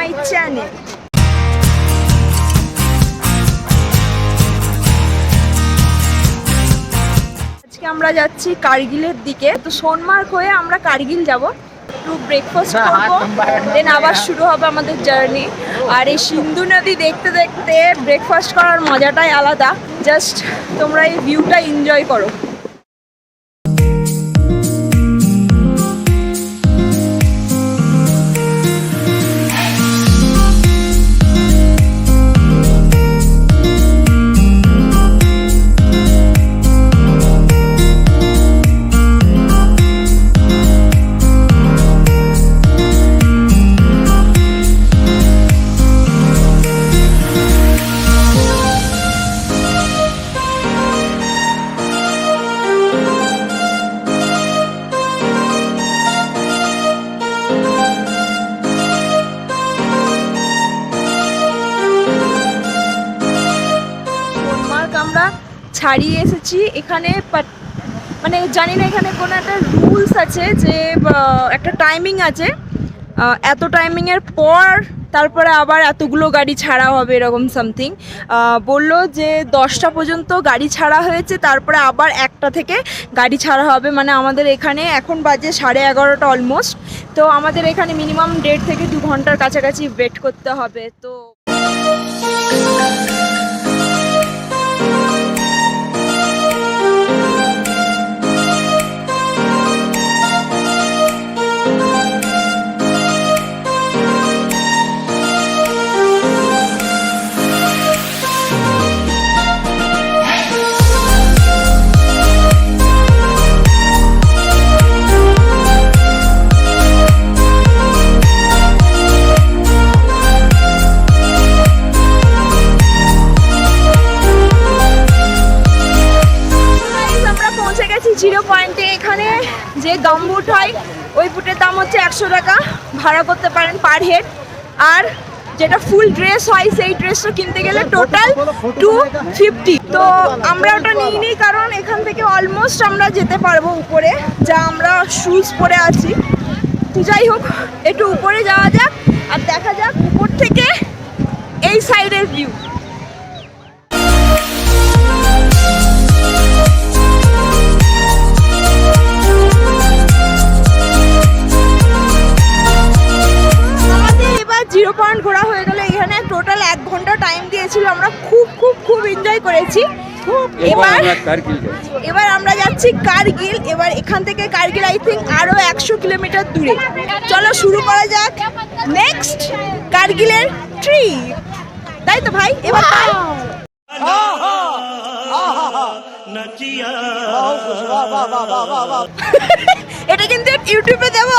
My channel. আজকে আমরা যাচ্ছি কার্গিলের দিকে। তো সোনমার্গ হয়ে আমরা কার্গিল যাব, একটু ব্রেকফাস্ট করবো, দেন আবার শুরু হবে আমাদের জার্নি। আর এই সিন্ধু নদী দেখতে দেখতে ব্রেকফাস্ট করার মজাটাই আলাদা। জাস্ট তোমরা এই ভিউটা এনজয় করো। আমরা ছাড়িয়ে এসেছি এখানে, মানে জানি না এখানে কোনো একটা রুলস আছে যে একটা টাইমিং আছে, এত টাইমিংয়ের পর তারপরে আবার এতগুলো গাড়ি ছাড়া হবে, এরকম সামথিং বললো যে 10টা পর্যন্ত গাড়ি ছাড়া হয়েছে, তারপরে আবার 1টা থেকে গাড়ি ছাড়া হবে। মানে আমাদের এখানে এখন বাজে 11:30 অলমোস্ট। তো আমাদের এখানে মিনিমাম 1.5 থেকে 2 ঘন্টার কাছাকাছি ওয়েট করতে হবে। তো জিরো পয়েন্টে এখানে যে গামবুট হয় ওই বুটের দাম হচ্ছে 100 টাকা, ভাড়া করতে পারেন পার হেড। আর যেটা ফুল ড্রেস হয় সেই ড্রেসটা কিনতে গেলে টোটাল 250। তো আমরা ওটা নিইনি, কারণ এখান থেকে অলমোস্ট আমরা যেতে পারবো উপরে, যা আমরা শুজ পরে আছি। তো যাই হোক, একটু উপরে যাওয়া যাক আর দেখা যাক উপর থেকে এই সাইডের ভিউ। জিরো পয়েন্ট ঘোরা হয়ে গেলে, এখানে টোটাল 1 ঘন্টা টাইম দিয়েছিল। আমরা খুব এনজয় করেছি। এবার আমরা যাচ্ছি কার্গিল। এবার এখান থেকে কার্গিল আই থিঙ্ক আরো 100 কিলোমিটার দূরে। চলো শুরু করা যাক নেক্সট কার্গিলের ট্রিপ, তাই তো ভাই? এবার এটা কিন্তু ইউটিউবে দেবো।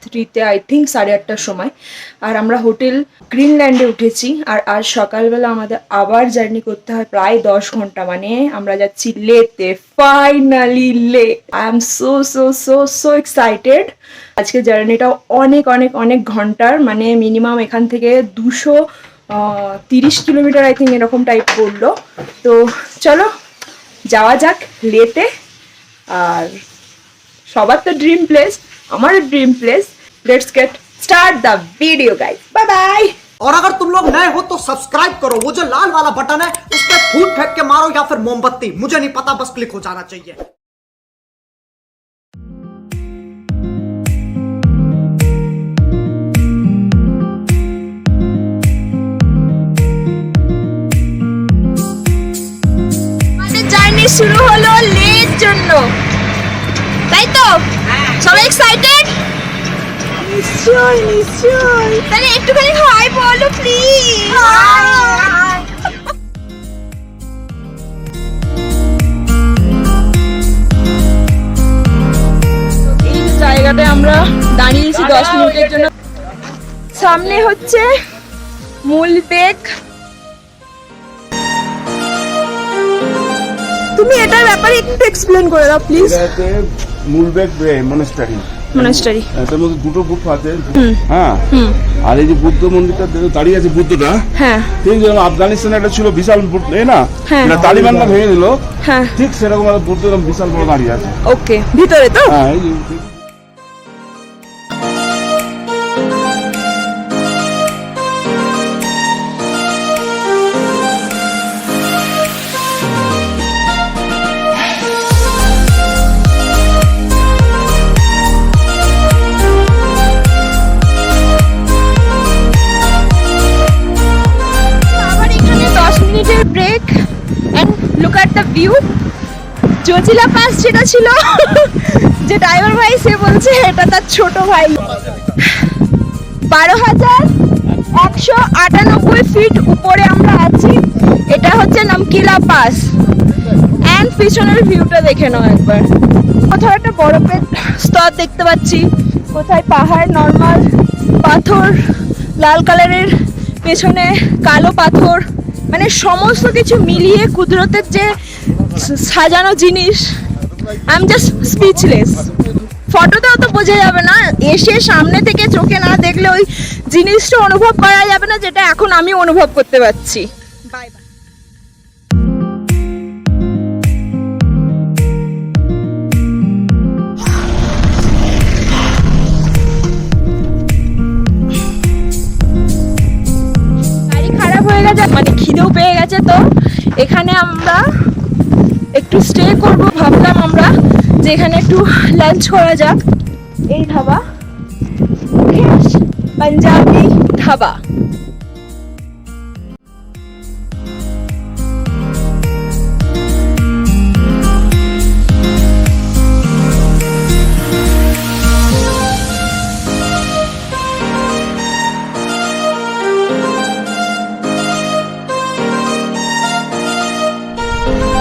রাত্রিতে আই থিঙ্ক 8:30টার সময়। আর আমরা হোটেল গ্রিনল্যান্ডে উঠেছি। আর আজ সকালবেলা আমাদের আবার জার্নি করতে হয় প্রায় 10 ঘন্টা, মানে আমরা যাচ্ছি লেতে, ফাইনালি লে। I am so so so so excited. আজকে জার্নিটা অনেক অনেক অনেক ঘন্টার, মানে মিনিমাম এখান থেকে 230 কিলোমিটার আই থিঙ্ক এরকম টাইপ পড়লো। তো চলো যাওয়া যাক লেতে। আর সবার তো ড্রিম প্লেস, আমার dream place. Let's get start the video guys, bye bye. और अगर तुम लोग नए हो तो सब्सक्राइब करो, वो जो लाल वाला बटन है उस पर फूट फेंक के मारो या फिर मोमबत्ती, मुझे नहीं पता, बस क्लिक हो जाना चाहिए। জার্নি শুরু হলো লের জন্য, তাই তো? সবাই এক্সাইটেড? নিশ্চয় নিশ্চয়। তাহলে একটুখানি হাই বলো প্লিজ। এই যে জায়গাটায় আমরা দাঁড়িয়েছি 10 মিনিটের জন্য। সামনে হচ্ছে মূলবেগ। তুমি এটার ব্যাপারে একটু এক্সপ্লেন করে দাও প্লিজ। মূলবেগ মনাস্টারি, মনাস্টারি এটার মধ্যে দুটো গুফ আছে। হ্যাঁ, আর এই যে বুদ্ধ মন্দিরটা দাঁড়িয়ে আছে, বুদ্ধটা, হ্যাঁ ঠিক যেমন আফগানিস্তানে একটা ছিল বিশাল না, তালিবানরা ভেঙে দিল, হ্যাঁ ঠিক সেরকম বুদ্ধ বিশাল বড় দাঁড়িয়ে আছে। ওকে, ভিতরে তো? হ্যাঁ। Break and look at the view. Zojila pass যেটা ছিল, যে ড্রাইভার ভাই সে বলছে এটা তার ছোট ভাই। 12,198 ফিট উপরে আমরা আছি। এটা হচ্ছে নামকিলা পাস। এন্ড পিছনের ভিউটা দেখে নাও একবার। কোথাও একটা বরফের স্তর দেখতে পাচ্ছি, কোথায় পাহাড়, নর্মাল পাথর, লাল কালারের, পেছনে কালো পাথর, মানে সমস্ত কিছু মিলিয়ে কুদরতের যে সাজানো জিনিস, আই এম জাস্ট স্পিচলেস। ফটোতেও তো বোঝা যাবে না, এসে সামনে থেকে চোখে না দেখলে ওই জিনিসটা অনুভব করা যাবে না, যেটা এখন আমি অনুভব করতে পারছি। Bye bye. মানে খিদেও পেয়ে গেছে, তো এখানে আমরা একটু স্টে করব। ভাবলাম আমরা যে এখানে একটু লাঞ্চ করা যাক। এই ধাবা পাঞ্জাবি ধাবা।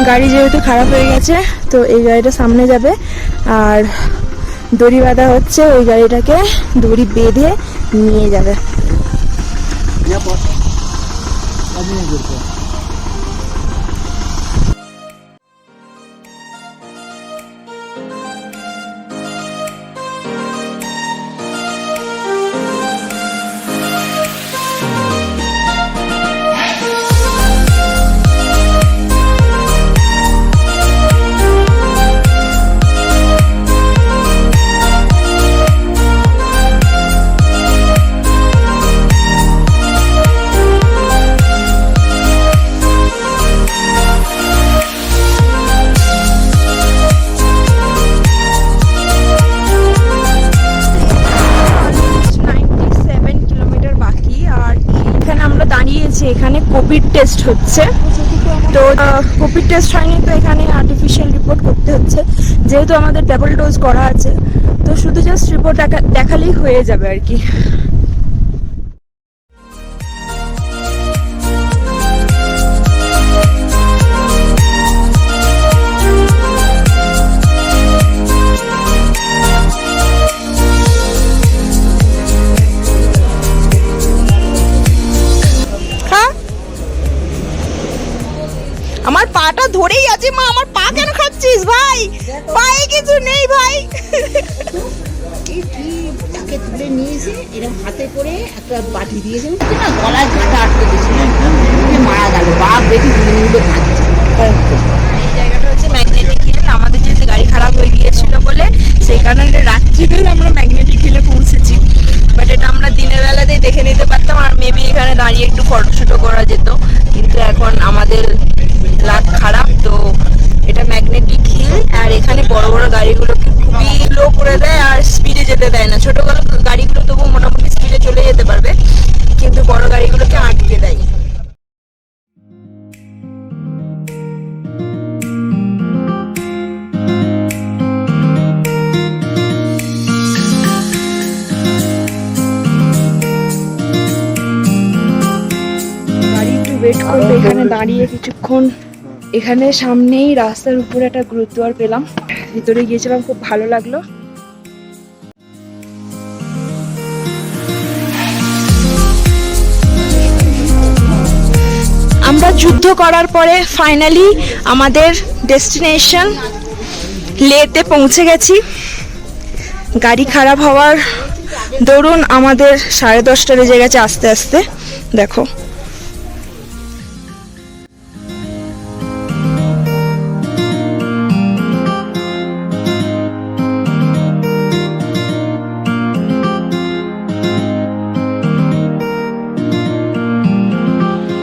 গাড়ি যেহেতু খারাপ হয়ে গেছে, তো এই গাড়িটা সামনে যাবে আর দড়ি বাঁধা হচ্ছে, ওই গাড়িটাকে দড়ি বেঁধে নিয়ে যাবে। এখানে কোভিড টেস্ট হচ্ছে, তো কোভিড টেস্ট হয়নি, তো এখানে আর্টিফিশিয়াল রিপোর্ট করতে হচ্ছে। যেহেতু আমাদের ডাবল ডোজ করা আছে, তো শুধু জাস্ট রিপোর্ট দেখালেই হয়ে যাবে আর কি। পাটা ধরেই আছে। মা আমার পা কেন খাচ্ছিস ভাই? পায়ে কিছু নেই ভাই। তাকে তুলে নিয়েছে এরকম হাতে করে একটা বাটি দিয়েছে না, গলায় কাঁটা আটকে দিয়েছিল, মারা গেল। বাপ দেখি দুটো কাঁদছে। এই জায়গাটা হচ্ছে ম্যাগনেটিক হিল। আমাদের যেহেতু গাড়ি খারাপ হয়ে গিয়েছিল বলে সেই কারণে রাত্রিবেলা আমরা ম্যাগনেটিক হিলে পৌঁছেছি। বাট এটা আমরা দিনের বেলাতেই দেখে নিতে পারতাম, আর মেবি এখানে দাঁড়িয়ে একটু ফটোশুটও করা যেত, কিন্তু এখন আমাদের লাক খারাপ। তো এটা ম্যাগনেটিক হিল, আর এখানে বড় বড় গাড়িগুলোকে খুবই লো করে দেয় আর স্পিডে যেতে দেয় না। ছোট গাড়িগুলো তবু মোটামুটি স্পিডে চলে যেতে পারবে, কিন্তু বড় গাড়িগুলোকে আটকে দেয়। গাড়ি একটু ওয়েট করবে এখানে দাঁড়িয়ে কিছুক্ষণ। এখানে সামনেই রাস্তার উপরে একটা গুরুদ্বার পেলাম, ভিতরে গিয়েছিলাম, খুব ভালো লাগলো। আমরা যুদ্ধ করার পরে ফাইনালি আমাদের ডেস্টিনেশন লেতে পৌঁছে গেছি। গাড়ি খারাপ হওয়ার দরুন আমাদের 10:30 বেজে গেছে আস্তে আস্তে। দেখো